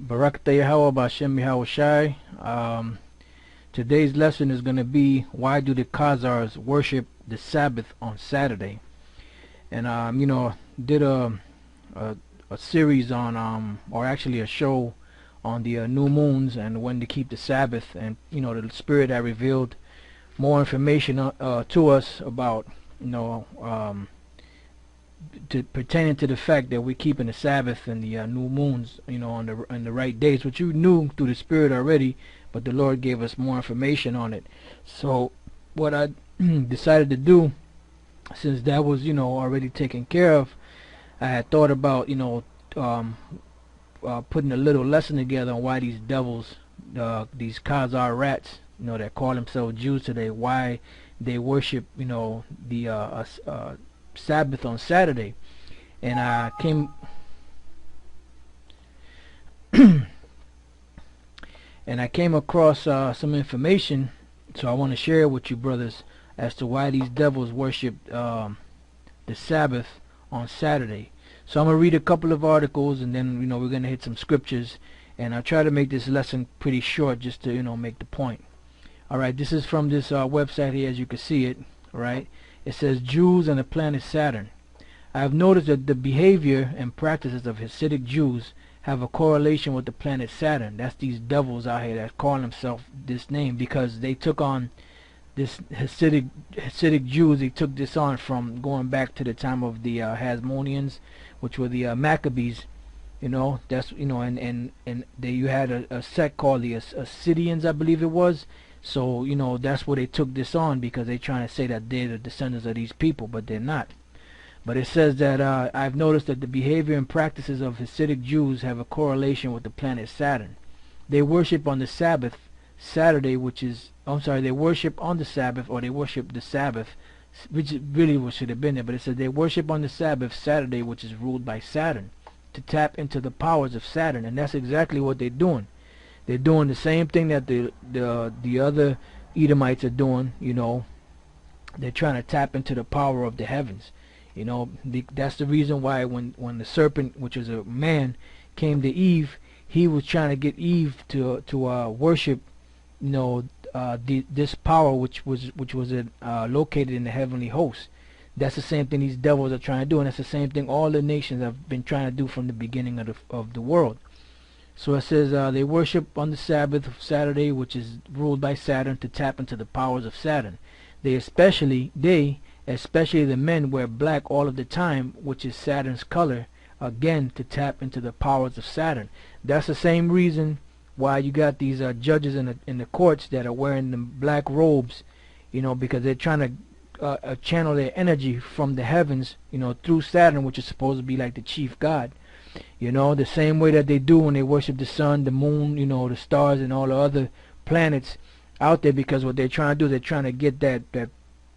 Barakatah Yahweh Bashem Yahweh Shai. Today's lesson is going to be, why do the Khazars worship the Sabbath on Saturday? And did a series on or actually a show on the new moons and when to keep the Sabbath, and the Spirit had revealed more information to us about pertaining to the fact that we're keeping the Sabbath and the new moons, on the right days, which you knew through the Spirit already, but the Lord gave us more information on it. So what I decided to do, since that was already taken care of, I had thought about putting a little lesson together on why these devils, these Khazar rats, that call themselves Jews today, why they worship the Sabbath on Saturday. And I came across some information, so I want to share it with you brothers as to why these devils worship the Sabbath on Saturday. So I'm going to read a couple of articles, and then we're going to hit some scriptures, and I'll try to make this lesson pretty short just to make the point. Alright, this is from this website here, as you can see it. Alright, it says Jews and the planet Saturn. I have noticed that the behavior and practices of Hasidic Jews have a correlation with the planet Saturn. That's these devils out here that call themselves this name, because they took on this Hasidic Jews. They took this on from going back to the time of the Hasmoneans, which were the Maccabees. That's and there you had a sect called the Assyrians, I believe it was. So that's where they took this on, because they're trying to say that they're the descendants of these people, but they're not. But it says that I've noticed that the behavior and practices of Hasidic Jews have a correlation with the planet Saturn. They worship on the Sabbath, Saturday, they worship on the Sabbath, or they worship the Sabbath, which really what should have been there, but it says they worship on the Sabbath, Saturday, which is ruled by Saturn, to tap into the powers of Saturn. And that's exactly what they're doing. They're doing the same thing that the other Edomites are doing. They're trying to tap into the power of the heavens. That's the reason why when the serpent, which is a man, came to Eve, he was trying to get Eve to worship this power which was located in the heavenly host. That's the same thing these devils are trying to do, and that's the same thing all the nations have been trying to do from the beginning of the world. So it says they worship on the Sabbath of Saturday, which is ruled by Saturn, to tap into the powers of Saturn. Especially the men, wear black all of the time, which is Saturn's color, again to tap into the powers of Saturn. That's the same reason why you got these judges in the courts that are wearing the black robes, because they're trying to channel their energy from the heavens, through Saturn, which is supposed to be like the chief god. The same way that they do when they worship the sun, the moon, the stars, and all the other planets out there, because what they're trying to do, they're trying to get that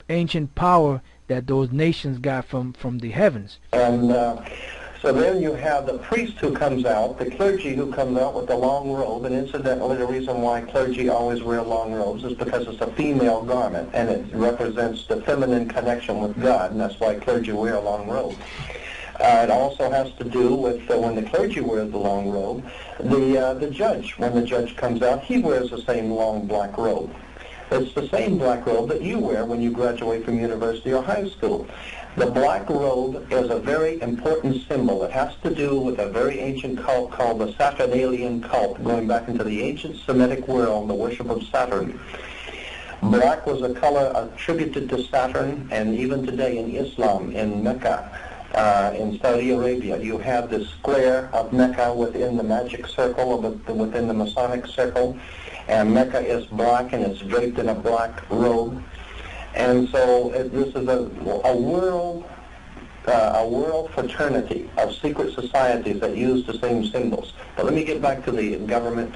ancient power that those nations got from the heavens. And so then you have the priest who comes out, the clergy who comes out with the long robe, and incidentally the reason why clergy always wear long robes is because it's a female garment, and it represents the feminine connection with God, and that's why clergy wear a long robe. It also has to do with when the clergy wears the long robe, the judge, when the judge comes out, he wears the same long black robe. It's the same black robe that you wear when you graduate from university or high school. The black robe is a very important symbol. It has to do with a very ancient cult called the Saturnalian cult, going back into the ancient Semitic world, the worship of Saturn. Black was a color attributed to Saturn, and even today in Islam, in Mecca, in Saudi Arabia, you have this square of Mecca within the magic circle, within the Masonic circle, and Mecca is black, and it's draped in a black robe. And so this is a world fraternity of secret societies that use the same symbols. But let me get back to the government,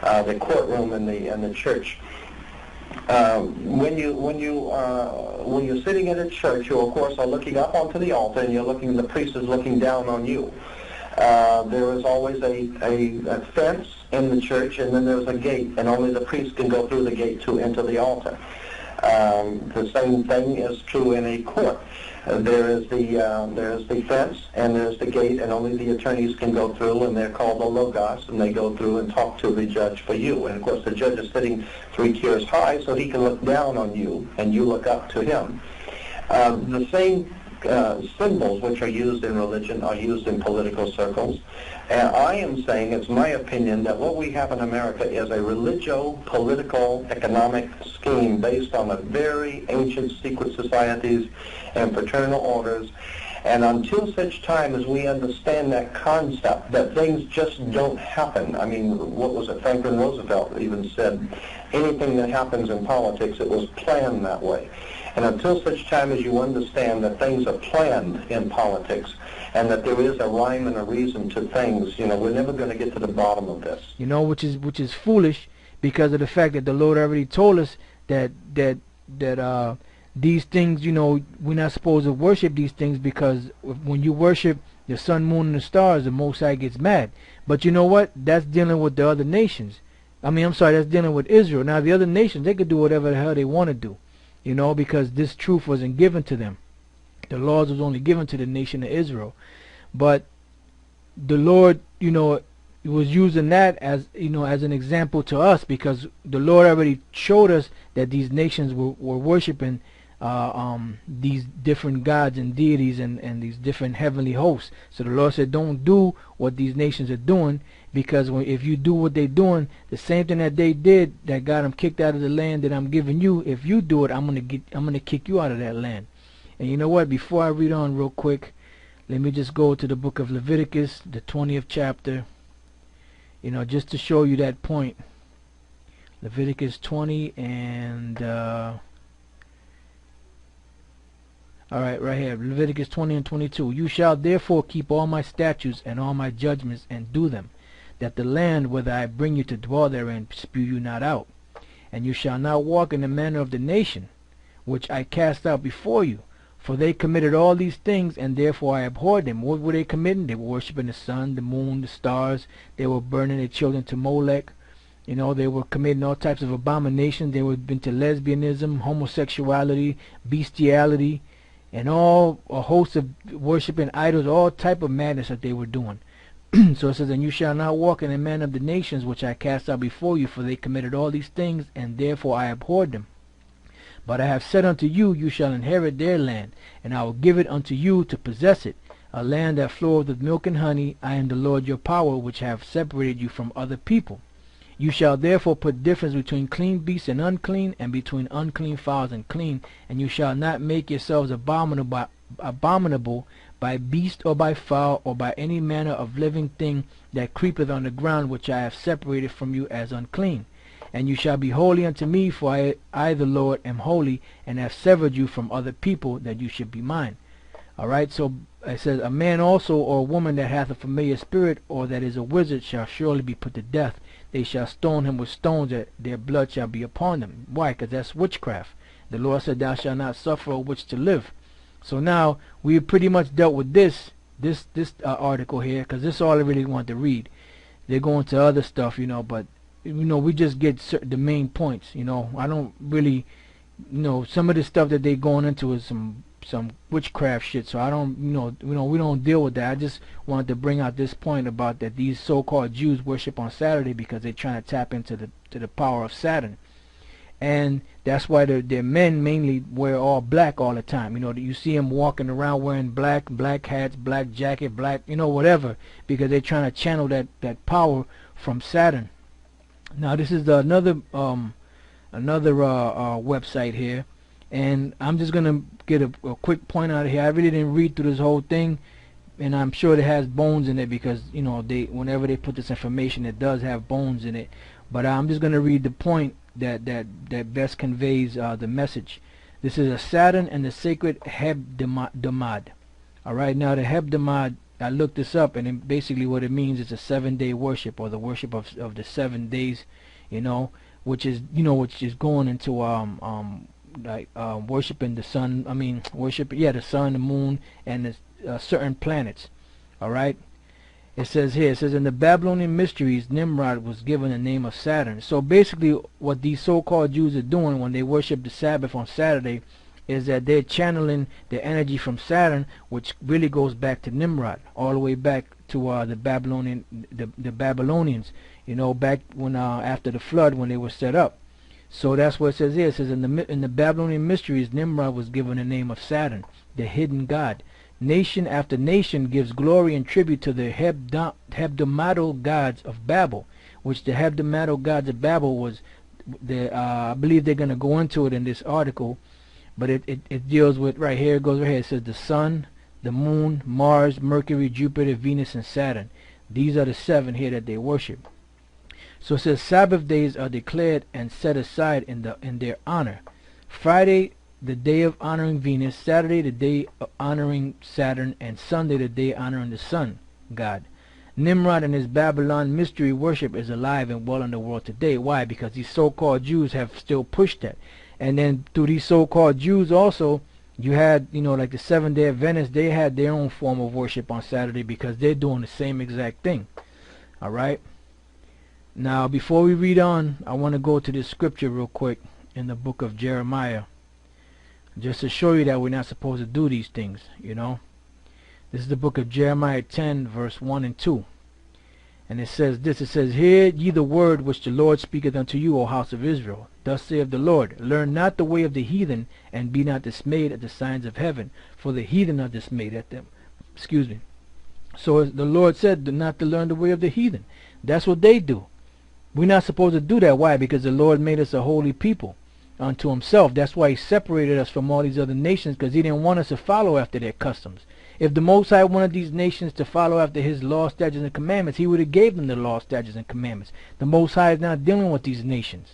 the courtroom, and the church. When you're sitting in a church, you of course are looking up onto the altar, and the priest is looking down on you. There is always a fence in the church, and then there's a gate, and only the priest can go through the gate to enter the altar. The same thing is true in a court. There is the fence and there's the gate, and only the attorneys can go through, and they're called the logos, and they go through and talk to the judge for you. And of course, the judge is sitting 3 tiers high, so he can look down on you, and you look up to him. The same symbols which are used in religion are used in political circles. And I am saying, it's my opinion, that what we have in America is a religio-political economic scheme based on the very ancient secret societies and fraternal orders. And until such time as we understand that concept, that things just don't happen. I mean, what was it? Franklin Roosevelt even said, anything that happens in politics, it was planned that way. And until such time as you understand that things are planned in politics and that there is a rhyme and a reason to things, you know, we're never going to get to the bottom of this. You know, which is foolish, because of the fact that the Lord already told us that these things, you know, we're not supposed to worship these things, because when you worship the sun, moon, and the stars, the Most High gets mad. But you know what? That's dealing with the other nations. That's dealing with Israel. Now, the other nations, they could do whatever the hell they want to do, you know, because this truth wasn't given to them. The laws was only given to the nation of Israel. But the Lord, you know, was using that as, you know, as an example to us, because the Lord already showed us that these nations were worshiping these different gods and deities and these different heavenly hosts. So the Lord said, don't do what these nations are doing, because if you do what they're doing, the same thing that they did that got them kicked out of the land that I'm giving you, if you do it, I'm gonna kick you out of that land. And you know what? Before I read on real quick, let me just go to the book of Leviticus, the 20th chapter, you know, just to show you that point. Leviticus 20 and alright, right here, Leviticus 20 and 22. You shall therefore keep all my statutes and all my judgments, and do them, that the land whither I bring you to dwell therein spew you not out. And you shall not walk in the manner of the nation which I cast out before you, for they committed all these things, and therefore I abhorred them. What were they committing? They were worshiping the sun, the moon, the stars. They were burning their children to Molech. You know, they were committing all types of abominations. They were into lesbianism, homosexuality, bestiality, and all a host of worshiping idols, all type of madness that they were doing. So it says, and you shall not walk in the manner of the nations which I cast out before you, for they committed all these things, and therefore I abhorred them. But I have said unto you, you shall inherit their land, and I will give it unto you to possess it, a land that floweth with milk and honey. I am the Lord your power, which have separated you from other people. You shall therefore put difference between clean beasts and unclean, and between unclean fowls and clean, and you shall not make yourselves abominable by beast or by fowl or by any manner of living thing that creepeth on the ground, which I have separated from you as unclean. And you shall be holy unto me, for I the Lord am holy, and have severed you from other people, that you should be mine. Alright, so it says, a man also or a woman that hath a familiar spirit, or that is a wizard, shall surely be put to death. They shall stone him with stones, that their blood shall be upon them. Why? Because that's witchcraft. The Lord said, thou shalt not suffer a witch to live. So now we pretty much dealt with this article here, because this is all I really want to read. They're going to other stuff, you know, but you know, we just get the main points. You know, I don't really, you know, some of the stuff that they going into is some witchcraft shit. So I don't, we don't deal with that. I just wanted to bring out this point about that these so-called Jews worship on Saturday because they're trying to tap into the power of Saturn, and that's why their men mainly wear all black all the time. You know, you see them walking around wearing black hats, black jacket, black, you know, whatever, because they're trying to channel that power from Saturn. Now this is another website here, and I'm just gonna get a quick point out of here. I really didn't read through this whole thing, and I'm sure it has bones in it, because you know, whenever they put this information, it does have bones in it. But I'm just gonna read the point that best conveys the message. This is a Saturn and the sacred Hebdomad. All right, now the Hebdomad, I looked this up, and basically what it means is a 7-day worship, or the worship of the 7 days, you know, which is going into worshiping the sun. I mean, the sun, the moon, and the certain planets. All right, It says here, it says, in the Babylonian mysteries, Nimrod was given the name of Saturn. So basically what these so-called Jews are doing when they worship the Sabbath on Saturday is that they're channeling the energy from Saturn, which really goes back to Nimrod, all the way back to the Babylonians, you know, back when after the flood, when they were set up. So that's what it says here. It says, in the Babylonian mysteries, Nimrod was given the name of Saturn, the hidden god. Nation after nation gives glory and tribute to the hebdomadal gods of Babel, which the hebdomadal gods of Babel was, I believe they're going to go into it in this article, but it deals with, right here, it goes right here, it says the sun, the moon, Mars, Mercury, Jupiter, Venus, and Saturn. These are the 7 here that they worship. So it says Sabbath days are declared and set aside in their honor. Friday, the day of honoring Venus, Saturday, the day of honoring Saturn, and Sunday, the day honoring the sun god. Nimrod and his Babylon mystery worship is alive and well in the world today. Why? Because these so-called Jews have still pushed that. And then through these so-called Jews also, you had, you know, like the Seventh-day Adventists, they had their own form of worship on Saturday because they're doing the same exact thing. Alright? Now, before we read on, I want to go to this scripture real quick in the book of Jeremiah, just to show you that we're not supposed to do these things, you know. This is the book of Jeremiah 10, verse 1 and 2. And it says this, it says, hear ye the word which the Lord speaketh unto you, O house of Israel. Thus saith the Lord, learn not the way of the heathen, and be not dismayed at the signs of heaven, for the heathen are dismayed at them. Excuse me. So the Lord said not to learn the way of the heathen. That's what they do. We're not supposed to do that. Why? Because the Lord made us a holy people unto himself. That's why he separated us from all these other nations, because he didn't want us to follow after their customs. If the Most High wanted these nations to follow after his law, statutes, and commandments, he would have gave them the law, statutes, and commandments. The Most High is not dealing with these nations.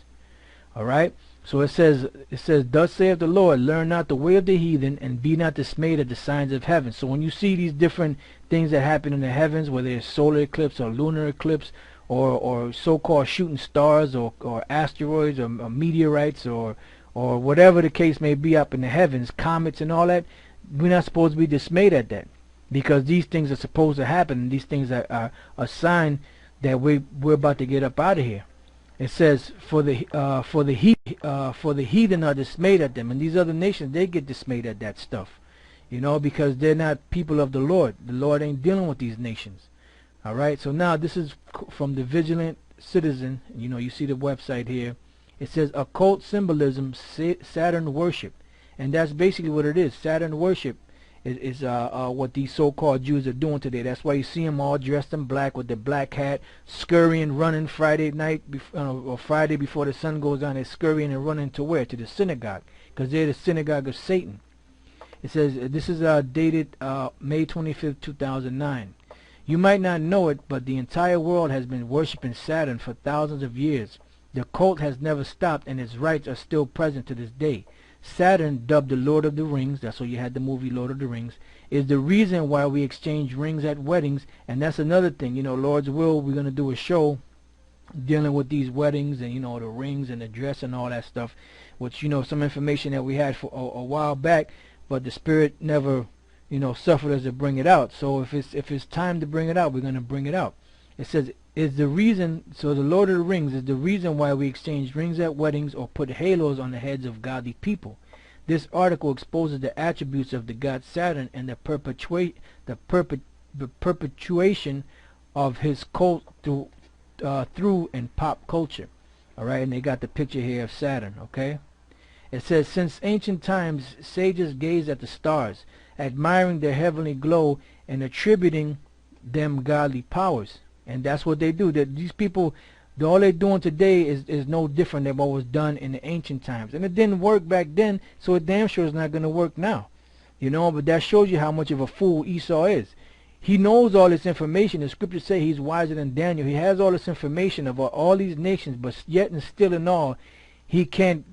Alright? So it says, thus saith the Lord, learn not the way of the heathen, and be not dismayed at the signs of heaven. So when you see these different things that happen in the heavens, whether it's solar eclipse or lunar eclipse, or so-called shooting stars, or asteroids, or meteorites, or whatever the case may be up in the heavens, comets and all that, we're not supposed to be dismayed at that, because these things are supposed to happen, and these things are a sign that we're about to get up out of here. It says, for the heathen are dismayed at them, and these other nations, they get dismayed at that stuff, you know, because they're not people of the Lord. The Lord ain't dealing with these nations. Alright, so now this is from the Vigilant Citizen. You know, you see the website here. It says occult symbolism, Saturn worship, and that's basically what it is. Saturn worship is what these so-called Jews are doing today. That's why you see them all dressed in black with the black hat, scurrying, running Friday night or Friday before the sun goes down. They're scurrying and running to where? To the synagogue, because they're the synagogue of Satan. It says this is dated May 25th, 2009. You might not know it, but the entire world has been worshiping Saturn for thousands of years. The cult has never stopped, and its rites are still present to this day. Saturn, dubbed the Lord of the Rings, that's why you had the movie Lord of the Rings, is the reason why we exchange rings at weddings. And that's another thing, you know, Lord's will, we're going to do a show dealing with these weddings and, you know, the rings and the dress and all that stuff, which, you know, some information that we had for a while back, but the Spirit never, you know, suffered us to bring it out. So if it's time to bring it out, we're going to bring it out. It says, is the reason, so the Lord of the Rings is the reason why we exchange rings at weddings or put halos on the heads of godly people. This article exposes the attributes of the god Saturn and the perpetuation of his cult through in pop culture. Alright, and they got the picture here of Saturn, okay? It says, since ancient times, sages gazed at the stars, admiring their heavenly glow and attributing them godly powers. And that's what they do. That these people, all they're doing today is no different than what was done in the ancient times. And it didn't work back then, so it damn sure is not going to work now. You know, but that shows you how much of a fool Esau is. He knows all this information. The scriptures say he's wiser than Daniel. He has all this information about all these nations, but yet and still in all, he can't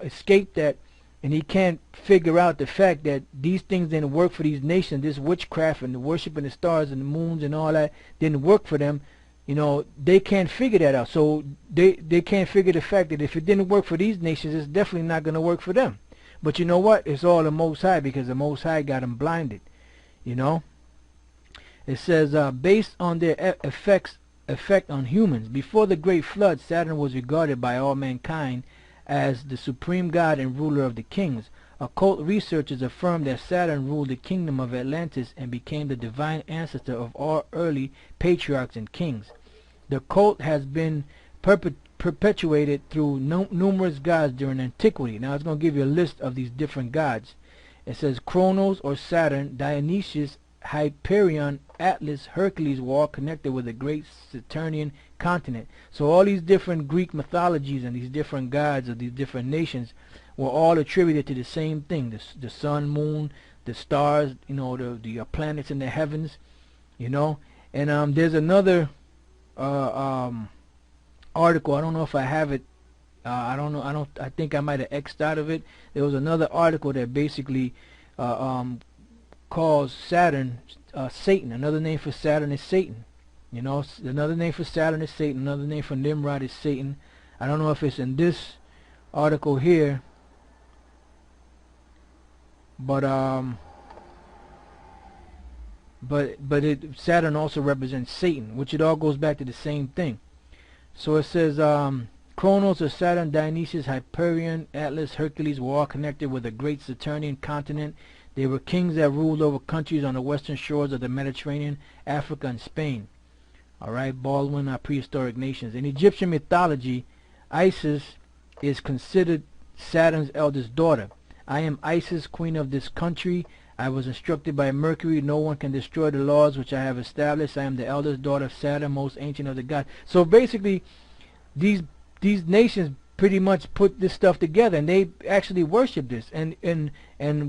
escape that. And he can't figure out the fact that these things didn't work for these nations. This witchcraft and the worshiping the stars and the moons and all that didn't work for them. You know, they can't figure that out. So they can't figure the fact that if it didn't work for these nations, it's definitely not going to work for them. But you know what? It's all the Most High, because the Most High got them blinded. You know? It says, based on their effect on humans. Before the Great Flood, Saturn was regarded by all mankind as the supreme god and ruler of the kings. Occult researchers affirm that Saturn ruled the kingdom of Atlantis and became the divine ancestor of all early patriarchs and kings. The cult has been perpetuated through numerous gods during antiquity. Now it's going to give you a list of these different gods. It says Kronos or Saturn, Dionysius, Hyperion, Atlas, Hercules were all connected with the great Saturnian continent. So all these different Greek mythologies and these different gods of these different nations were all attributed to the same thing: the sun, moon, the stars, you know, the planets in the heavens, you know. And there's another article. I don't know if I have it. I don't know. I think I might have X'd out of it. There was another article that basically calls Saturn Satan. Another name for Saturn is Satan. You know, another name for Saturn is Satan. Another name for Nimrod is Satan. I don't know if it's in this article here, but Saturn also represents Satan, which it all goes back to the same thing. So it says Kronos or Saturn, Dionysius, Hyperion, Atlas, Hercules were all connected with a great Saturnian continent. They were kings that ruled over countries on the western shores of the Mediterranean, Africa, and Spain. Alright, Baldwin are prehistoric nations. In Egyptian mythology, Isis is considered Saturn's eldest daughter. I am Isis, queen of this country. I was instructed by Mercury, no one can destroy the laws which I have established. I am the eldest daughter of Saturn, most ancient of the gods. So basically, these nations pretty much put this stuff together, and they actually worship this, and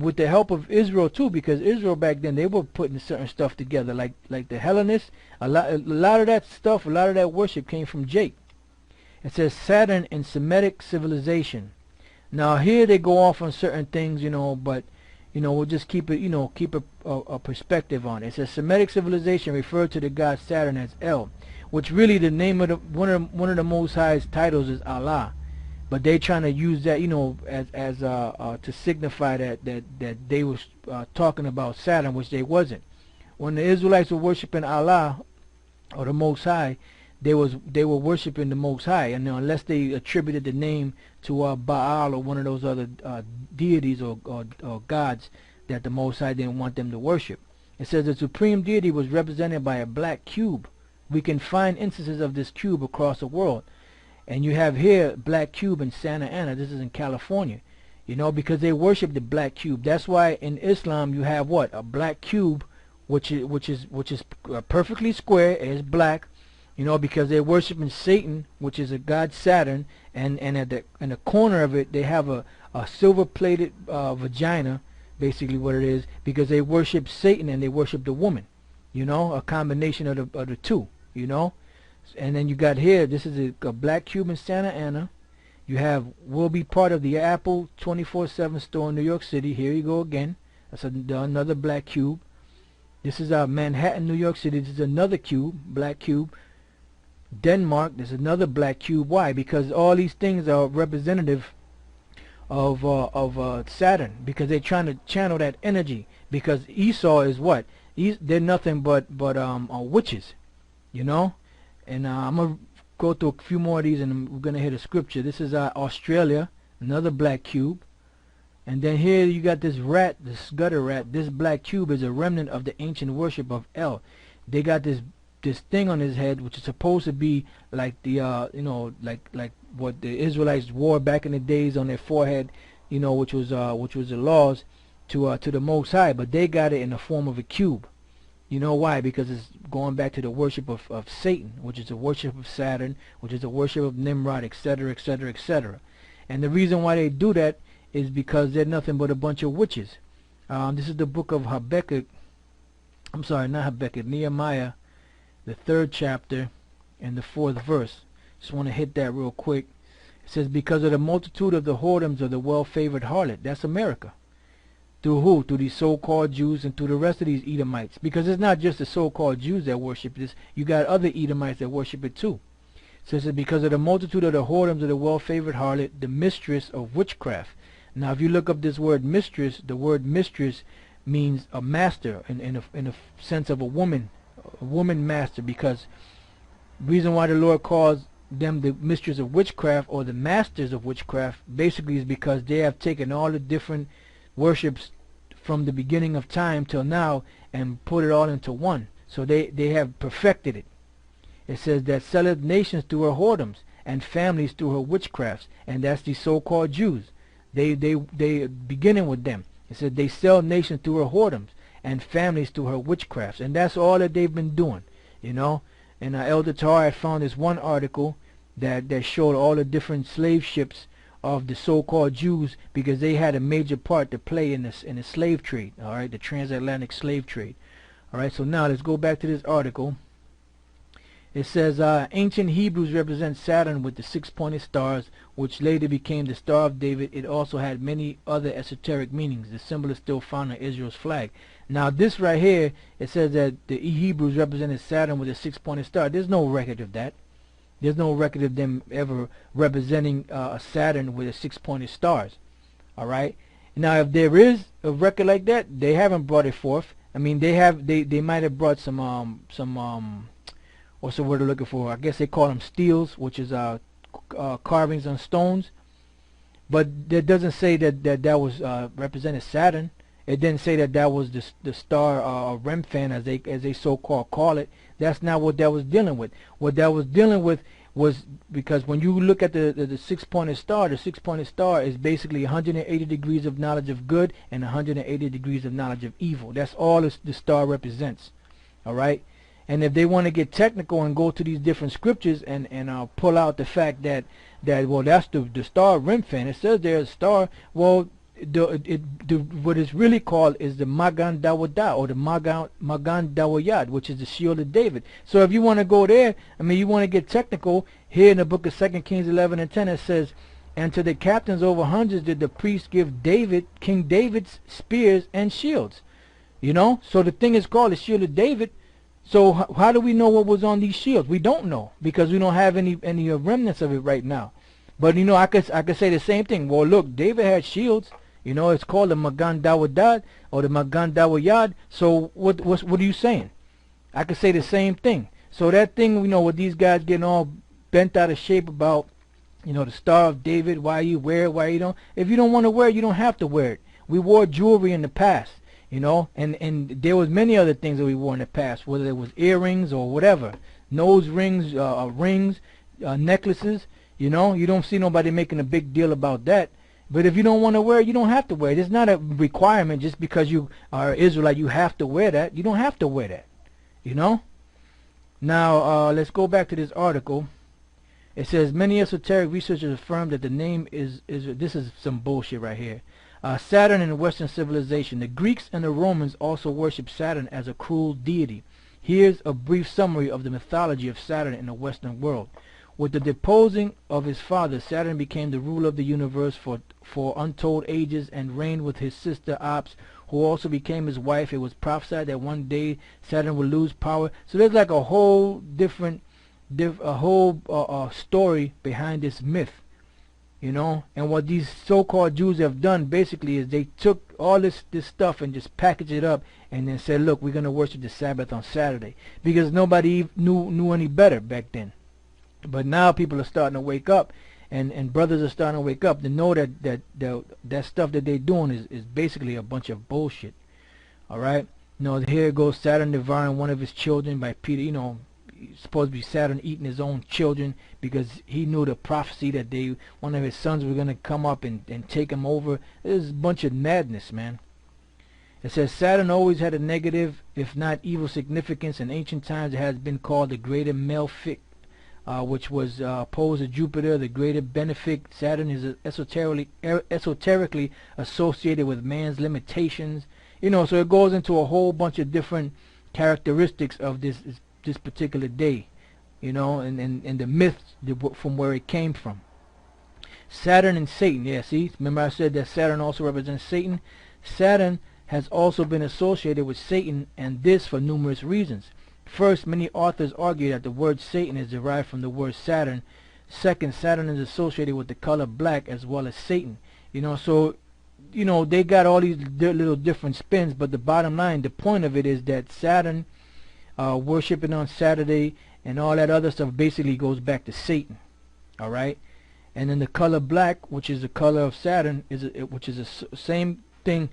with the help of Israel too, because Israel back then, they were putting certain stuff together, like the Hellenists. A lot of that stuff, a lot of that worship came from Jake. It says Saturn in Semitic civilization. Now here they go off on certain things, you know, but you know, we'll just keep it, you know, keep a perspective on it. It says Semitic civilization referred to the god Saturn as El, which really the name of one of the Most High's titles is Allah, but they trying to use that, you know, as to signify that they was talking about Saturn, which they wasn't. When the Israelites were worshiping Allah or the Most High, they were worshiping the Most High, and unless they attributed the name to Baal or one of those other deities or gods that the Most High didn't want them to worship. It says the supreme deity was represented by a black cube. We can find instances of this cube across the world, and you have here black cube in Santa Ana. This is in California, you know, because they worship the black cube. That's why in Islam you have what, a black cube, which is perfectly square. It's black. You know, because they're worshiping Satan, which is a god Saturn, and in the corner of it they have a silver-plated vagina, basically what it is, because they worship Satan and they worship the woman. You know, a combination of the two. You know, and then you got here. This is a black cube in Santa Ana. You have will be part of the Apple 24/7 store in New York City. Here you go again. That's another black cube. This is Manhattan, New York City. This is another cube, black cube. Denmark, there's another black cube. Why? Because all these things are representative of Saturn, because they're trying to channel that energy. Because Esau is what? They're nothing but witches, you know. And I'm gonna go through a few more of these, and we're gonna hit a scripture. This is Australia, another black cube. And then here you got this rat, this gutter rat. This black cube is a remnant of the ancient worship of El. They got this thing on his head, which is supposed to be like the you know, like what the Israelites wore back in the days on their forehead, you know, which was the laws to the Most High, but they got it in the form of a cube. You know why? Because it's going back to the worship of Satan, which is the worship of Saturn, which is the worship of Nimrod, etc., etc., etc. And the reason why they do that is because they're nothing but a bunch of witches. This is the book of Habakkuk. I'm sorry, not Habakkuk, Nehemiah, the 3rd chapter and the 4th verse. Just want to hit that real quick. It says, because of the multitude of the whoredoms of the well-favored harlot. That's America. Through who? Through these so-called Jews and through the rest of these Edomites. Because it's not just the so-called Jews that worship this. You got other Edomites that worship it too. So it says, because of the multitude of the whoredoms of the well-favored harlot, the mistress of witchcraft. Now if you look up this word mistress, the word mistress means a master in a sense of a woman. a woman master, because reason why the Lord calls them the mistress of witchcraft or the masters of witchcraft basically is because they have taken all the different worships from the beginning of time till now and put it all into one. So they have perfected it. It says that selleth nations through her whoredoms and families through her witchcrafts, and that's the so-called Jews. They beginning with them. It says they sell nations through her whoredoms and families through her witchcrafts, and that's all that they've been doing, you know. And Elder Tar had found this one article that showed all the different slave ships of the so-called Jews, because they had a major part to play in the slave trade, all right, the transatlantic slave trade. All right, so now let's go back to this article. It says ancient Hebrews represent Saturn with the six-pointed stars, which later became the Star of David. It also had many other esoteric meanings. The symbol is still found on Israel's flag. Now this right here, it says that the Hebrews represented Saturn with a six-pointed star. There's no record of that. There's no record of them ever representing a Saturn with a six-pointed stars. All right. Now if there is a record like that, they haven't brought it forth. I mean, they might have brought some what's the word they're looking for? I guess they call them steels, which is carvings on stones. But that doesn't say that was represented Saturn. It didn't say that was the star Remphan, as they so-called call it. That's not what that was dealing with. What that was dealing with was, because when you look at the six-pointed star, the six-pointed star is basically 180 degrees of knowledge of good and 180 degrees of knowledge of evil. That's all the star represents. All right. And if they want to get technical and go to these different scriptures and pull out the fact that well, that's the star of Remphan. It says there's a star. Well, what it's really called is the Magan Dawada, or the Magan Dawayad, which is the shield of David. So if you want to go there, I mean, you want to get technical, here in the book of 2 Kings 11 and 10, it says, and to the captains over hundreds did the priests give King David's spears and shields. You know, so the thing is called the shield of David. So how do we know what was on these shields? We don't know, because we don't have any remnants of it right now. But you know, I could say the same thing. Well, look, David had shields. You know, it's called the Magan Dawadad or the Magan Dawayad. So what are you saying? I could say the same thing. So that thing, you know, with these guys getting all bent out of shape about, you know, the Star of David, why you wear it, why you don't. If you don't want to wear it, you don't have to wear it. We wore jewelry in the past. You know, and there was many other things that we wore in the past, whether it was earrings or whatever, nose rings, necklaces. You know, you don't see nobody making a big deal about that. But if you don't want to wear it, you don't have to wear it. It's not a requirement just because you are Israelite, you have to wear that. You don't have to wear that. You know. Now let's go back to this article. It says many esoteric researchers affirm that the name is this is some bullshit right here. Saturn in Western civilization. The Greeks and the Romans also worship Saturn as a cruel deity. Here's a brief summary of the mythology of Saturn in the Western world. With the deposing of his father, Saturn became the ruler of the universe for untold ages and reigned with his sister Ops, who also became his wife. It was prophesied that one day Saturn would lose power. So there's like a whole different, story behind this myth. You know, and what these so-called Jews have done basically is they took all this stuff and just packaged it up and then said, look, we're going to worship the Sabbath on Saturday, because nobody knew any better back then. But now people are starting to wake up, and brothers are starting to wake up to know that stuff that they're doing is basically a bunch of bullshit. All right. You know, here goes Saturn devouring one of his children by Peter. You know, supposed to be Saturn eating his own children, because he knew the prophecy that one of his sons were going to come up and take him over. This is a bunch of madness, man. It says Saturn always had a negative, if not evil, significance. In ancient times it has been called the greater malefic, which was opposed to Jupiter, the greater benefic. Saturn is esoterically associated with man's limitations. You know, so it goes into a whole bunch of different characteristics of this particular day, you know, and the myths from where it came from. Saturn and Satan. Yeah, see, remember I said that Saturn also represents Satan. Saturn has also been associated with Satan, and this for numerous reasons. First, many authors argue that the word Satan is derived from the word Saturn. Second, Saturn is associated with the color black as well as Satan. You know, so, you know, they got all these little different spins, but the bottom line, the point of it is that Saturn worshiping on Saturday and all that other stuff basically goes back to Satan. All right. And then the color black, which is the color of Saturn, which is the same thing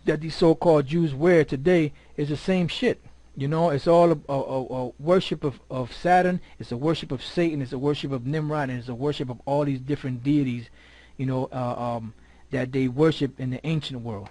that these so-called Jews wear today, is the same shit. You know, it's all a worship of Saturn. It's a worship of Satan. It's a worship of Nimrod, and it's a worship of all these different deities, you know, that they worship in the ancient world.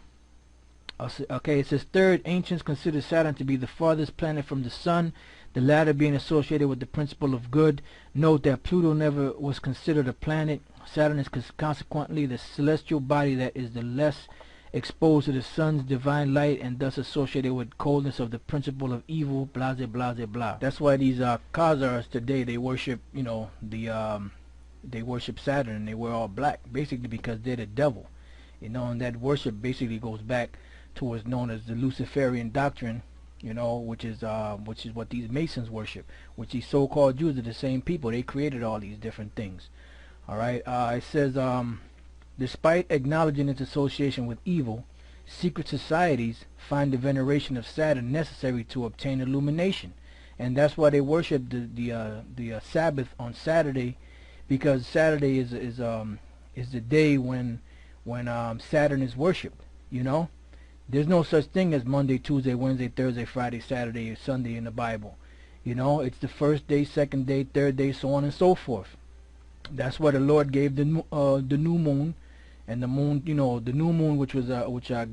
Okay, it says third, ancients consider Saturn to be the farthest planet from the sun, the latter being associated with the principle of good. Note that Pluto never was considered a planet. Saturn is consequently the celestial body that is the less exposed to the sun's divine light and thus associated with coldness of the principle of evil, blah blah blah blah. That's why these Khazars today, they worship, you know, they worship Saturn, and they wear all black, basically because they're the devil, you know. And that worship basically goes back to what's known as the Luciferian doctrine, you know, which is what these Masons worship, which these so-called Jews are the same people. They created all these different things. All right. It says, despite acknowledging its association with evil, secret societies find the veneration of Saturn necessary to obtain illumination, and that's why they worship the Sabbath on Saturday, because Saturday is the day when Saturn is worshipped. You know, there's no such thing as Monday, Tuesday, Wednesday, Thursday, Friday, Saturday, or Sunday in the Bible. You know, it's the first day, second day, third day, so on and so forth. That's why the Lord gave the new moon. And the moon, you know, the new moon, which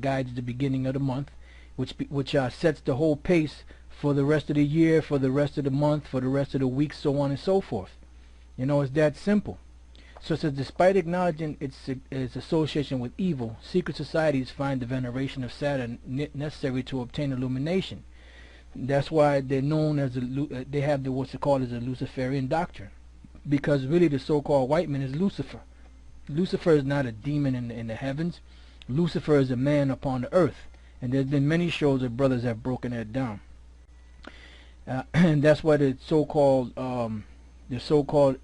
guides the beginning of the month, which sets the whole pace for the rest of the year, for the rest of the month, for the rest of the week, so on and so forth. You know, it's that simple. So it says, despite acknowledging its association with evil, secret societies find the veneration of Saturn necessary to obtain illumination. That's why they're known as they have what's called as a Luciferian doctrine, because really the so-called white man is Lucifer. Lucifer is not a demon in the heavens. Lucifer is a man upon the earth, and there's been many shows that brothers have broken that down. And that's why the so-called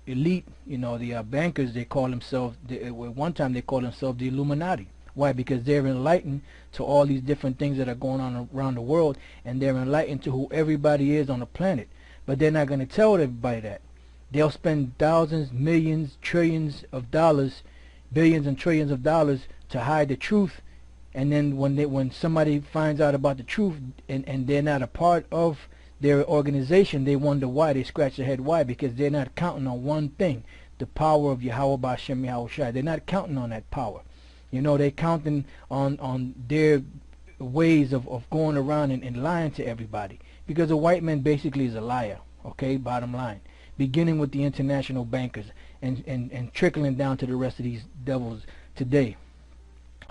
elite, you know, the bankers, they call themselves. At one time they called themselves the Illuminati. Why? Because they're enlightened to all these different things that are going on around the world, and they're enlightened to who everybody is on the planet. But they're not going to tell everybody that. They'll spend thousands, millions, trillions of dollars, billions and trillions of dollars to hide the truth, and then when somebody finds out about the truth and they're not a part of their organization, they wonder why. They scratch their head. Why? Because they're not counting on one thing, the power of Yahweh B'Shem Yahweh Shai. They're not counting on that power. You know, they're counting on their ways of going around and lying to everybody, because a white man basically is a liar. Okay, bottom line. Beginning with the international bankers and trickling down to the rest of these devils today.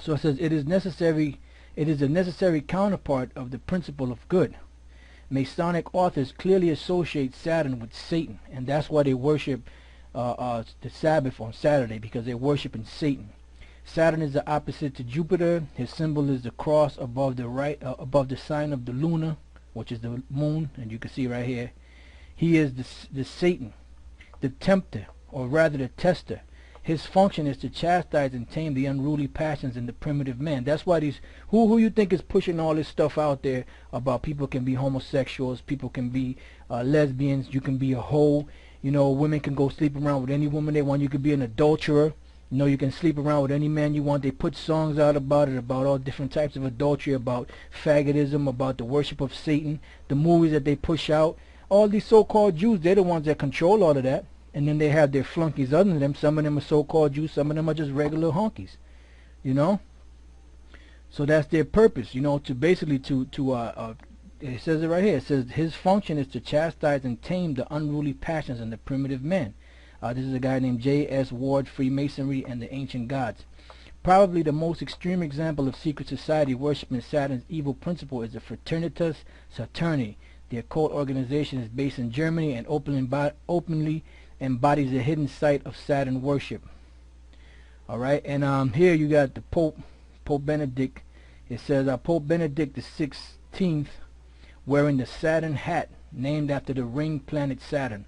So it says it is a necessary counterpart of the principle of good. Masonic authors clearly associate Saturn with Satan, and that's why they worship the Sabbath on Saturday, because they're worshiping Satan. Saturn is the opposite to Jupiter. His symbol is the cross above the sign of the Luna, which is the moon, and you can see right here. He is the Satan, the tempter, or rather the tester. His function is to chastise and tame the unruly passions in the primitive man. That's why these who you think is pushing all this stuff out there about people can be homosexuals, people can be lesbians, you can be a hoe, you know, women can go sleep around with any woman they want, you could be an adulterer, you know, you can sleep around with any man you want. They put songs out about it, about all different types of adultery, about faggotism, about the worship of Satan, the movies that they push out. All these so-called Jews, they're the ones that control all of that. And then they have their flunkies other than them. Some of them are so-called Jews, some of them are just regular honkies, you know. So that's their purpose, you know, to basically it says it right here. It says his function is to chastise and tame the unruly passions in the primitive man. This is a guy named J.S. Ward, Freemasonry and the Ancient Gods. Probably the most extreme example of secret society worshiping Saturn's evil principle is the Fraternitas Saturni. The occult organization is based in Germany and openly embodies the hidden site of Saturn worship. Alright, and here you got the Pope Benedict. It says Pope Benedict the 16th wearing the Saturn hat named after the ring planet Saturn.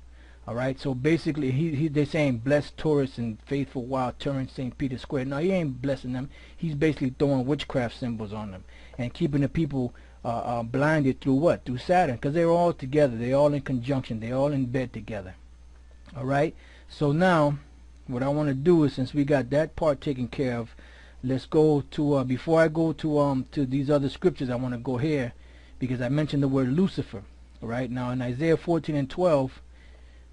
Alright, so basically they're saying bless tourists and faithful while touring St. Peter's Square. No, he ain't blessing them. He's basically throwing witchcraft symbols on them and keeping the people blinded through what? Through Saturn, because they're all together. They're all in conjunction. They're all in bed together. All right. So now, what I want to do is, since we got that part taken care of, let's go to before I go to these other scriptures. I want to go here because I mentioned the word Lucifer. All right. Now in Isaiah 14 and 12.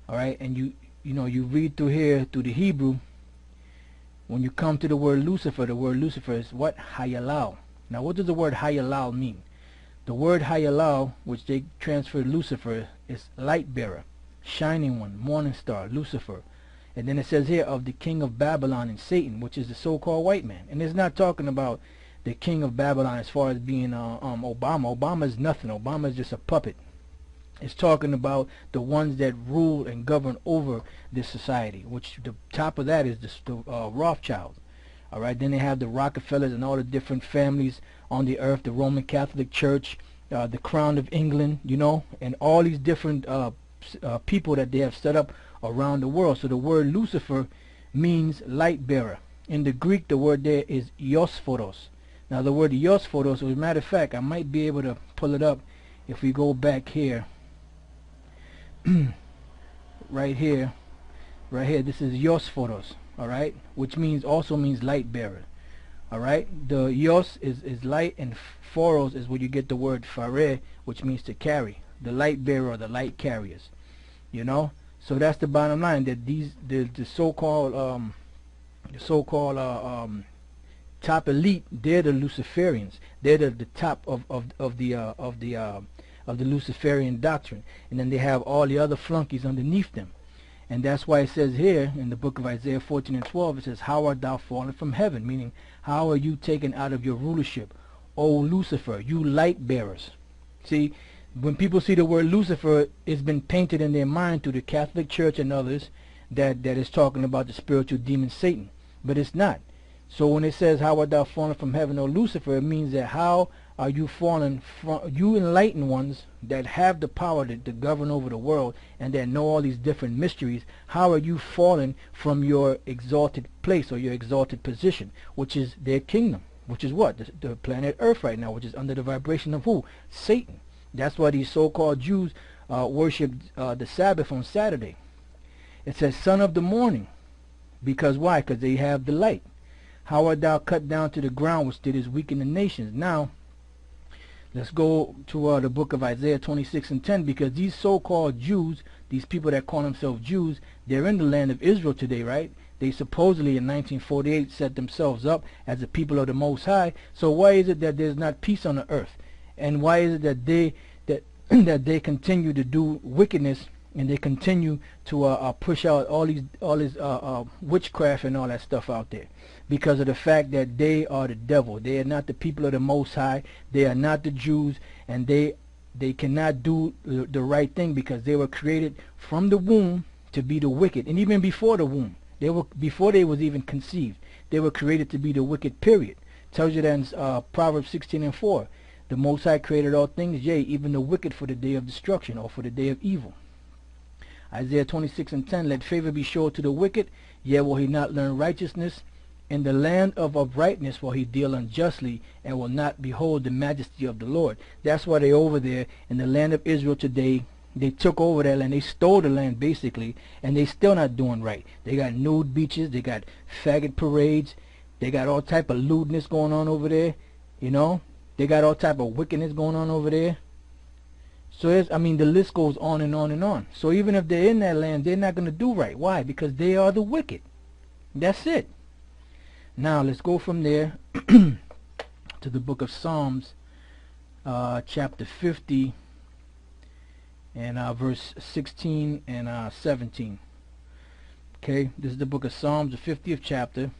All right, and you read through here through the Hebrew. When you come to the word Lucifer is what? Hayalal. Now, what does the word Hayalal mean? The word Hayalal, which they transferred Lucifer, is light bearer, shining one, morning star, Lucifer. And then it says here of the king of Babylon and Satan, which is the so-called white man. And it's not talking about the king of Babylon as far as being Obama. Obama is nothing. Obama is just a puppet. It's talking about the ones that rule and govern over this society, which the top of that is the Rothschilds. All right, then they have the Rockefellers and all the different families on the earth, the Roman Catholic Church, the Crown of England, and all these different people that they have set up around the world. So the word Lucifer means light bearer. In the Greek, the word there is Iosforos. Now the word Iosforos, as a matter of fact, I might be able to pull it up if we go back here. right here, this is Iosforos, all right, which also means light bearer. All right, the Ios is light, and Phoros is where you get the word Phare, which means to carry, the light bearer or the light carriers. So that's the bottom line, that the so-called top elite, they're the Luciferians. They're the top of the Luciferian doctrine, and then they have all the other flunkies underneath them. And that's why it says here in the book of Isaiah 14 and 12, it says, how art thou fallen from heaven? Meaning, how are you taken out of your rulership, O Lucifer, you light bearers? See, when people see the word Lucifer, it's been painted in their mind through the Catholic Church and others that is talking about the spiritual demon Satan, but it's not. So when it says, how art thou fallen from heaven, O Lucifer, it means that how are you fallen from, you enlightened ones that have the power to govern over the world and that know all these different mysteries, how are you fallen from your exalted place or your exalted position, which is their kingdom, which is what? The planet Earth right now, which is under the vibration of who? Satan. That's why these so-called Jews worship the Sabbath on Saturday. It says, son of the morning. Because why? Because they have the light. How art thou cut down to the ground, which did is weaken the nations? Now, let's go to the book of Isaiah 26 and 10, because these so-called Jews, these people that call themselves Jews, they're in the land of Israel today, right? They supposedly in 1948 set themselves up as the people of the Most High. So why is it that there's not peace on the earth? And why is it that they continue to do wickedness, and they continue to push out all this witchcraft and all that stuff out there? Because of the fact that they are the devil. They are not the people of the Most High. They are not the Jews, and they cannot do the right thing, because they were created from the womb to be the wicked. And even before the womb, before they was even conceived, they were created to be the wicked, period. Tells you that in Proverbs 16 and 4. The Most High created all things, yea, even the wicked for the day of destruction, or for the day of evil. Isaiah 26 and 10, let favor be showed to the wicked, yet will he not learn righteousness. In the land of uprightness will he deal unjustly, and will not behold the majesty of the Lord. That's why they over there in the land of Israel today. They took over that land. They stole the land basically, and they still not doing right. They got nude beaches. They got faggot parades. They got all type of lewdness going on over there. They got all type of wickedness going on over there. So the list goes on and on and on. So even if they're in that land, they're not going to do right. Why? Because they are the wicked. That's it. Now let's go from there to the book of Psalms, chapter 50, and verse 16 and 17. Okay, this is the book of Psalms, the 50th chapter,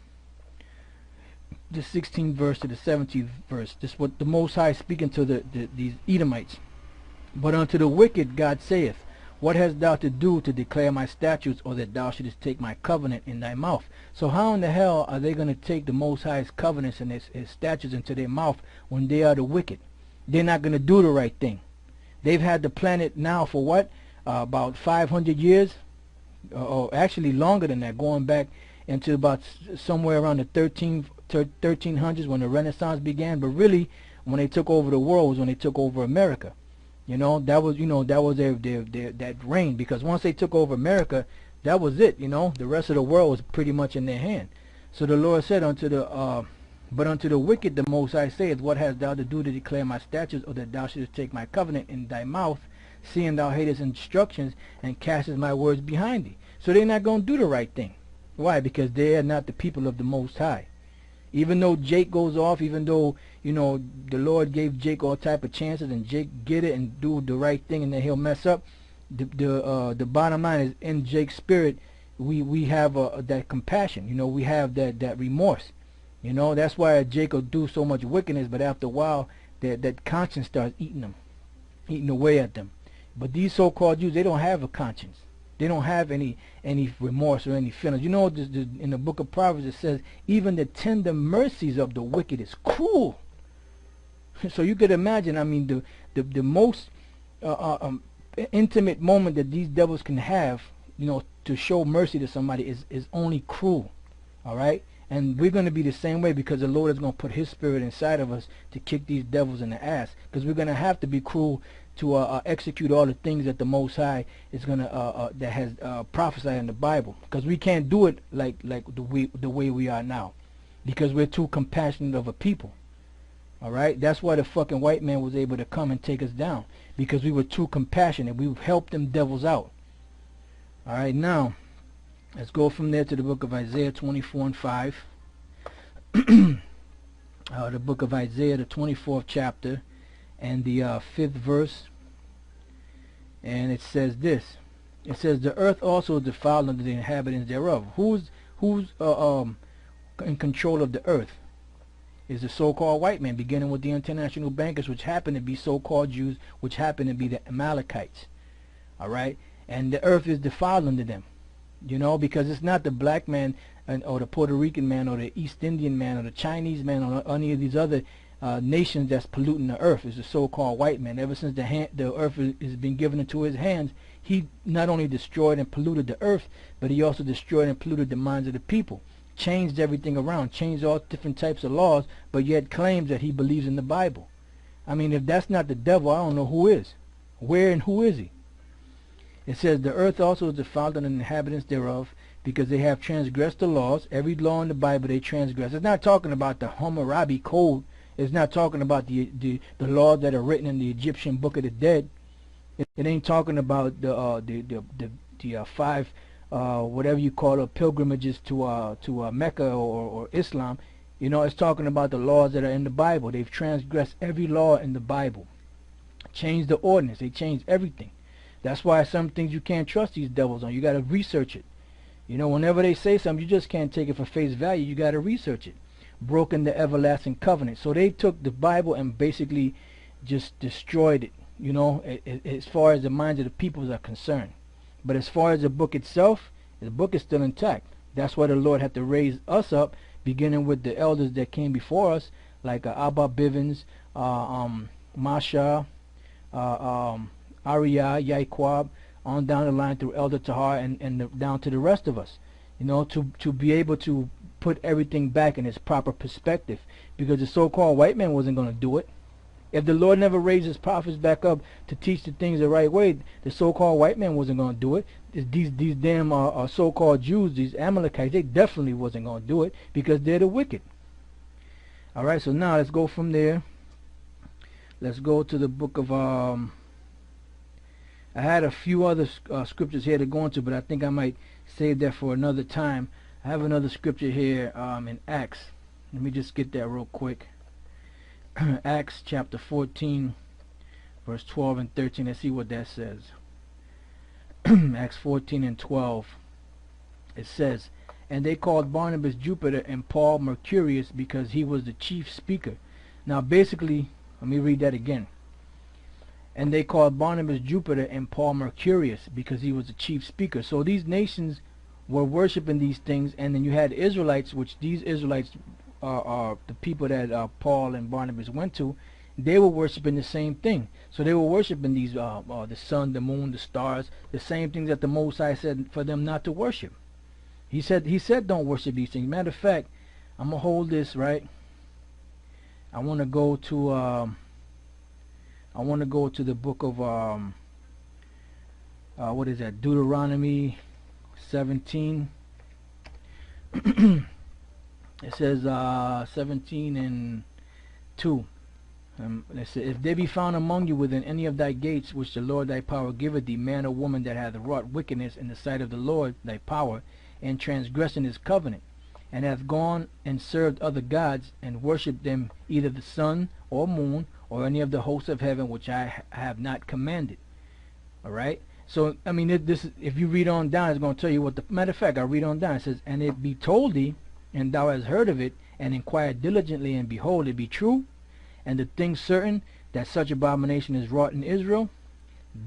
the 16th verse to the 17th verse. This is what the Most High is speaking to these Edomites. But unto the wicked God saith, what hast thou to do to declare my statutes, or that thou shouldest take my covenant in thy mouth? So how in the hell are they going to take the Most High's covenants and his statutes into their mouth when they are the wicked? They're not going to do the right thing. They've had the planet now for what? About 500 years? Or actually longer than that, going back into about somewhere around the 1300s when the Renaissance began. But really, when they took over the world was when they took over America. That was that reign, because once they took over America, that was it. The rest of the world was pretty much in their hand. So the Lord said but unto the wicked the Most High saith, what hast thou to do to declare my statutes, or that thou shouldest take my covenant in thy mouth, seeing thou hatest instructions and castest my words behind thee? So they're not going to do the right thing. Why? Because they are not the people of the Most High. Even though Jake goes off, even though the Lord gave Jake all type of chances, and Jake get it and do the right thing, and then he'll mess up. The bottom line is, in Jake's spirit, we have that compassion. We have that remorse. That's why Jake will do so much wickedness, but after a while, that conscience starts eating away at them. But these so-called Jews, they don't have a conscience. They don't have any remorse or any feelings. In the book of Proverbs it says, even the tender mercies of the wicked is cruel. So you could imagine, the most intimate moment that these devils can have, to show mercy to somebody is only cruel. All right? And we're going to be the same way, because the Lord is going to put his spirit inside of us to kick these devils in the ass. Because we're going to have to be cruel to execute all the things that the Most High is going to that has prophesied in the Bible. Because we can't do it like the way we are now, because we're too compassionate of a people. All right, that's why the fucking white man was able to come and take us down, because we were too compassionate. We helped them devils out. All right, now let's go from there to the book of Isaiah 24 and 5. The book of Isaiah, the 24th chapter, and the 5th verse. And it says this. It says, the earth also is defiled unto the inhabitants thereof. Who's in control of the earth? Is the so-called white man, beginning with the international bankers, which happen to be so-called Jews, which happen to be the Amalekites. All right? And the earth is defiled unto them. Because it's not the black man or the Puerto Rican man or the East Indian man or the Chinese man or any of these other nations that's polluting the earth. Is the so-called white man. Ever since the earth has been given into his hands, he not only destroyed and polluted the earth, but he also destroyed and polluted the minds of the people. Changed everything around, changed all different types of laws, but yet claims that he believes in the Bible. If that's not the devil, I don't know who is. Where and who is he? It says, the earth also is defiled and the inhabitants thereof, because they have transgressed the laws. Every law in the Bible they transgress. It's not talking about the Hammurabi Code. It's not talking about the laws that are written in the Egyptian Book of the Dead. It ain't talking about the five whatever you call it, pilgrimages to Mecca or Islam. It's talking about the laws that are in the Bible. They've transgressed every law in the Bible. Changed the ordinance. They changed everything. That's why some things you can't trust these devils on. You got to research it. Whenever they say something, you just can't take it for face value. You got to research it. Broken the everlasting covenant. So they took the Bible and basically just destroyed it, as far as the minds of the peoples are concerned. But as far as the book itself, the book is still intact. That's why the Lord had to raise us up, beginning with the elders that came before us, like Abba Bivens, Masha, Ariyah, Yaiquab, on down the line through Elder Tahar and down to the rest of us. To be able to put everything back in its proper perspective, because the so-called white man wasn't going to do it. If the Lord never raised his prophets back up to teach the things the right way, the so-called white man wasn't going to do it. These damn so-called Jews, these Amalekites, they definitely wasn't going to do it, because they're the wicked. All right, so now let's go from there. Let's go to the book of I had a few other scriptures here to go into, but I think I might save that for another time. I have another scripture here in Acts. Let me just get that real quick. Acts chapter 14, verse 12 and 13. Let's see what that says. Acts 14 and 12. It says, and they called Barnabas Jupiter and Paul Mercurius, because he was the chief speaker. Now basically, let me read that again. And they called Barnabas Jupiter and Paul Mercurius, because he was the chief speaker. So these nations were worshiping these things, and then you had Israelites, which these Israelites are the people that Paul and Barnabas went to. They were worshiping the same thing. So they were worshiping these the sun, the moon, the stars, the same things that the Most High said for them not to worship. He said don't worship these things. Matter of fact, I'm gonna hold this right. I want to go to the book of what is that? Deuteronomy 17. It says 17 and 2. It says, if there be found among you within any of thy gates, which the Lord thy power giveth thee, man or woman that hath wrought wickedness in the sight of the Lord thy power, and transgressing his covenant, and hath gone and served other gods, and worshipped them, either the sun or moon, or any of the hosts of heaven, which I have not commanded. Alright? So, I mean, if you read on down, it's going to tell you what the... Matter of fact, I read on down. It says, and it be told thee, and thou hast heard of it, and inquired diligently, and behold, it be true, and the thing certain, that such abomination is wrought in Israel,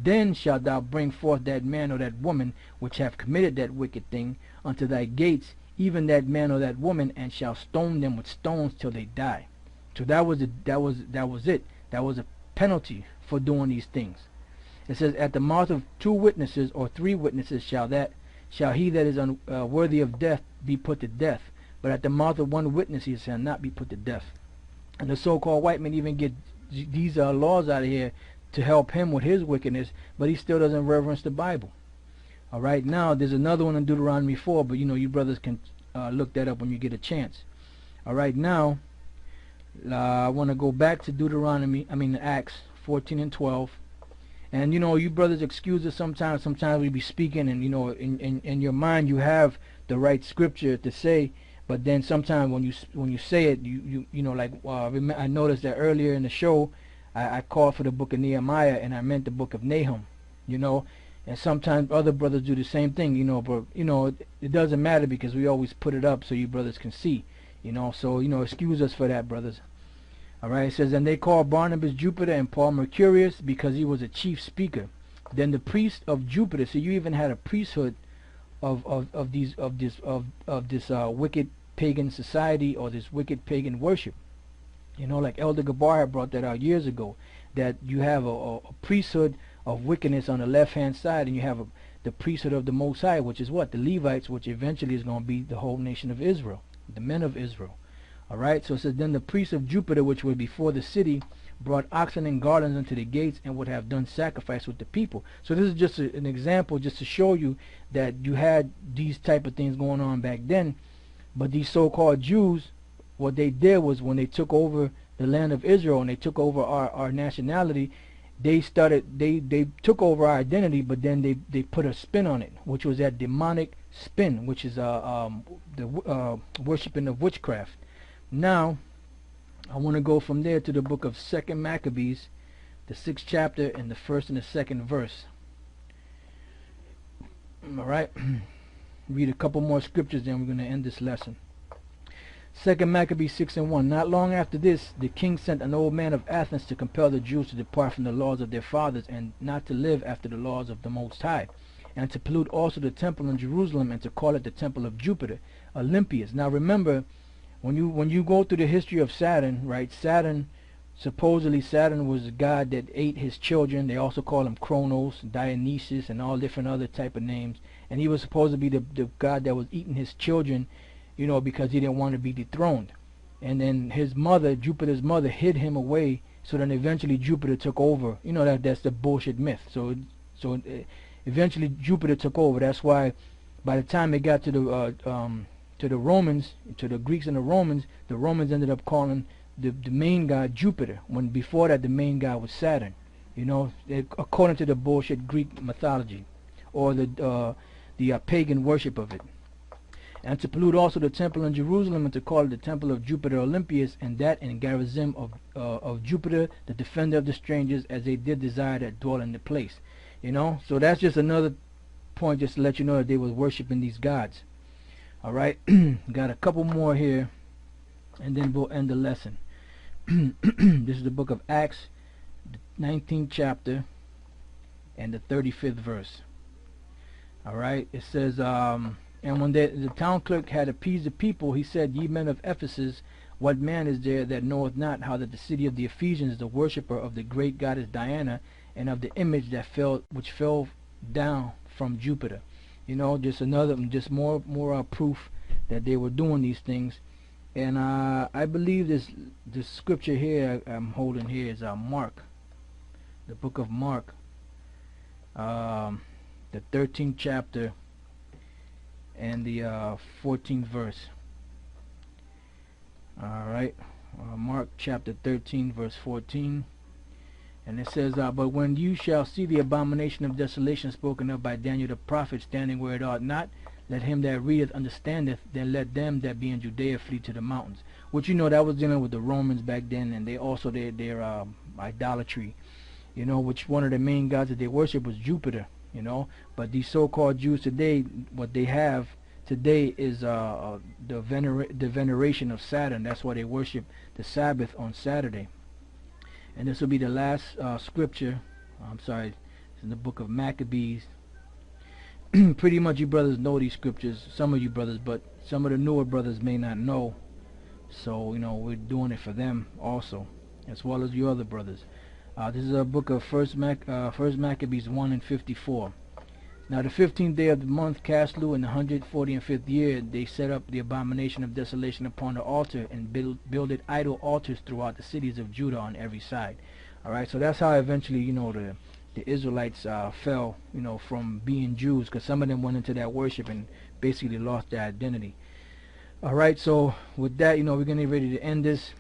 then shalt thou bring forth that man or that woman which have committed that wicked thing unto thy gates, even that man or that woman, and shall stone them with stones till they die. So that was it. That was a penalty for doing these things. It says, at the mouth of 2 witnesses or 3 witnesses shall he that is unworthy of death be put to death. But at the mouth of 1 witness he shall not be put to death. And the so-called white man even get these laws out of here to help him with his wickedness, but he still doesn't reverence the Bible. All right, now there's another one in Deuteronomy 4, but you brothers can look that up when you get a chance. All right, now I want to go back to Acts 14 and 12. And you brothers excuse us sometimes. Sometimes we be speaking, and in your mind you have the right scripture to say, but then sometimes when you say it, I noticed that earlier in the show, I called for the book of Nehemiah, and I meant the book of Nahum. And sometimes other brothers do the same thing. But it doesn't matter, because we always put it up so you brothers can see. So excuse us for that, brothers. Alright, it says, and they called Barnabas Jupiter and Paul Mercurius, because he was a chief speaker. Then the priest of Jupiter, so you even had a priesthood of this wicked pagan society, or this wicked pagan worship. Like Elder Gabar had brought that out years ago, that you have a priesthood of wickedness on the left hand side, and you have the priesthood of the Most High, which is what? The Levites, which eventually is going to be the whole nation of Israel, the men of Israel. Alright, so it says, then the priests of Jupiter, which were before the city, brought oxen and garlands unto the gates, and would have done sacrifice with the people. So this is just an example, just to show you that you had these type of things going on back then. But these so-called Jews, what they did was, when they took over the land of Israel, and they took over our nationality, they took over our identity, but then they put a spin on it, which was that demonic spin, which is the worshiping of witchcraft. Now, I want to go from there to the book of 2 Maccabees, the 6th chapter, and the 1st and the 2nd verse. Alright, read a couple more scriptures, then we're going to end this lesson. 2 Maccabees 6 and 1. Not long after this, the king sent an old man of Athens to compel the Jews to depart from the laws of their fathers, and not to live after the laws of the Most High, and to pollute also the temple in Jerusalem, and to call it the temple of Jupiter, Olympius. Now remember, when you go through the history of Saturn, right? Supposedly Saturn was a god that ate his children. They also call him Kronos, Dionysus, and all different other type of names. And he was supposed to be the god that was eating his children, because he didn't want to be dethroned. And then his mother, Jupiter's mother, hid him away. So then eventually Jupiter took over. That's the bullshit myth. So eventually Jupiter took over. That's why by the time it got to the Romans, to the Greeks and the Romans ended up calling the main god Jupiter, when before that the main god was Saturn. According to the bullshit Greek mythology, or the pagan worship of it. And to pollute also the temple in Jerusalem, and to call it the temple of Jupiter Olympius, and that in Garizim of Jupiter, the defender of the strangers, as they did desire that dwell in the place. So that's just another point, just to let you know that they was worshiping these gods. Alright, got a couple more here, and then we'll end the lesson. This is the book of Acts, the 19th chapter, and the 35th verse. Alright, it says, and when the town clerk had appeased the people, he said, Ye men of Ephesus, what man is there that knoweth not how that the city of the Ephesians is the worshipper of the great goddess Diana, and of the image which fell down from Jupiter? Just more proof that they were doing these things. And I believe this scripture here I'm holding here is Mark, the book of Mark, the 13th chapter and the 14th verse. Alright, Mark chapter 13 verse 14. And it says, but when you shall see the abomination of desolation spoken of by Daniel the prophet standing where it ought not, let him that readeth understandeth, then let them that be in Judea flee to the mountains. Which, you know, that was dealing with the Romans back then, and they also their idolatry, you know, which one of the main gods that they worship was Jupiter, you know. But these so-called Jews today, what they have today is the veneration of Saturn. That's why they worship the Sabbath on Saturday. And this will be the last scripture. I'm sorry, it's in the book of Maccabees. Pretty much you brothers know these scriptures, some of you brothers, but some of the newer brothers may not know. So, you know, we're doing it for them also, as well as you other brothers. This is a book of First Maccabees 1 and 54. Now the 15th day of the month Caslu, in the 145th year, they set up the abomination of desolation upon the altar, and builded idol altars throughout the cities of Judah on every side. Alright, so that's how eventually, you know, the Israelites fell, you know, from being Jews, because some of them went into that worship and basically lost their identity. Alright, so with that, you know, we're getting ready to end this.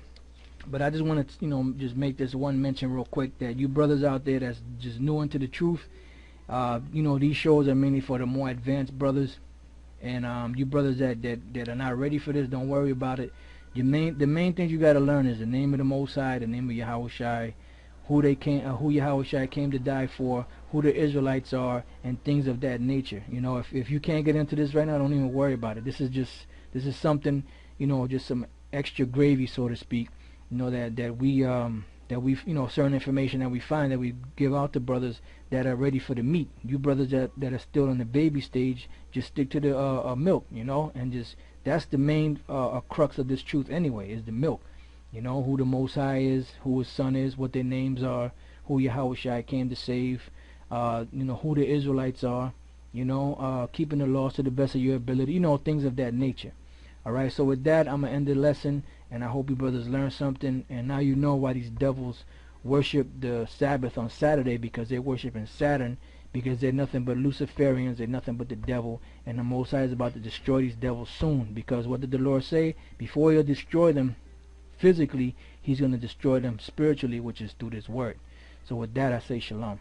But I just want to, you know, just make this one mention real quick, that you brothers out there that's just new into the truth, you know, these shows are mainly for the more advanced brothers. And you brothers that are not ready for this, don't worry about it. The main thing you got to learn is the name of the Most High, the name of Yahushai, who Yahushai came to die for, who the Israelites are, and things of that nature. You know, if you can't get into this right now, don't even worry about it. This is something, you know, just some extra gravy, so to speak. You know, that we you know, certain information that we find, that we give out to brothers that are ready for the meat. You brothers that are still in the baby stage, just stick to the milk, you know, and just, that's the main crux of this truth anyway, is the milk. You know, who the Most High is, who His Son is, what their names are, who Yahushua came to save, you know, who the Israelites are, you know, keeping the laws to the best of your ability, you know, things of that nature. Alright, so with that, I'm going to end the lesson, and I hope you brothers learned something, and now you know why these devils worship the Sabbath on Saturday, because they're worshiping Saturn, because they're nothing but Luciferians, they're nothing but the devil, and the Most High is about to destroy these devils soon, because what did the Lord say? Before He'll destroy them physically, He's going to destroy them spiritually, which is through this word. So with that, I say shalom.